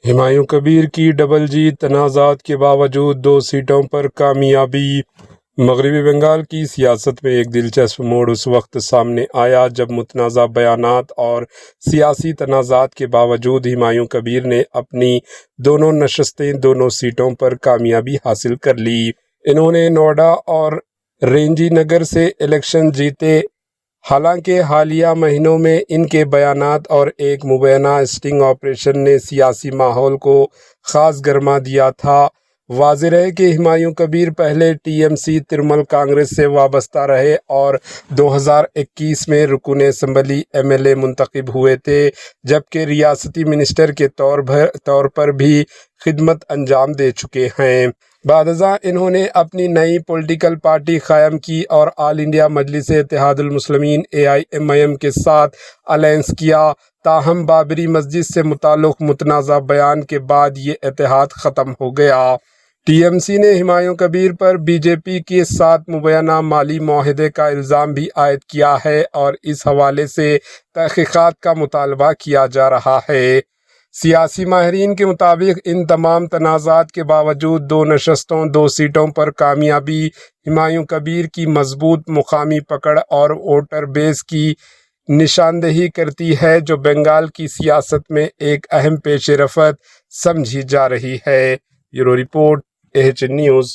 ہمایوں کبیر کی ڈبل جیت، تنازعات کے باوجود 2 سیٹوں پر کامیابی۔ مغربی بنگال کی سیاست میں ایک دلچسپ موڑ اس وقت سامنے آیا جب متنازع بیانات اور سیاسی تنازعات کے باوجود ہمایوں کبیر نے اپنی دونوں نشستیں دونوں سیٹوں پر کامیابی حاصل کر لی۔ انہوں نے نوئیڈا اور رینجی نگر سے الیکشن جیتے۔ حالانکہ حالیہ مہینوں میں ان کے بیانات اور ایک مبینہ اسٹنگ آپریشن نے سیاسی ماحول کو خاص گرما دیا تھا، واضح ہے کہ ہمایوں کبیر پہلے T M C Trinamool Congress سے وابستہ رہے اور 2021 میں رکن اسمبلی ایم ایل اے منتخب ہوئے تھے، جبکہ ریاستی منسٹر کے طور پر بھی خدمت انجام دے چکے ہیں۔ بعد ازاں انہوں نے اپنی نئی پولیٹیکل پارٹی قائم کی اور آل انڈیا مجلس اتحاد المسلمین AIMIM کے ساتھ الائنس کیا، تاہم بابری مسجد سے متعلق متنازع بیان کے بعد یہ اتحاد ختم ہو گیا۔ ٹی ایم سی نے ہمایوں کبیر پر BJP کے ساتھ مبینہ مالی معاہدے کا الزام بھی عائد کیا ہے اور اس حوالے سے تحقیقات کا مطالبہ کیا جا رہا ہے۔ سیاسی ماہرین کے مطابق ان تمام تنازعات کے باوجود 2 نشستوں 2 سیٹوں پر کامیابی ہمایوں کبیر کی مضبوط مقامی پکڑ اور ووٹر بیس کی نشاندہی کرتی ہے، جو بنگال کی سیاست میں ایک اہم پیش رفت سمجھی جا رہی ہے۔ Bureau report AHN news.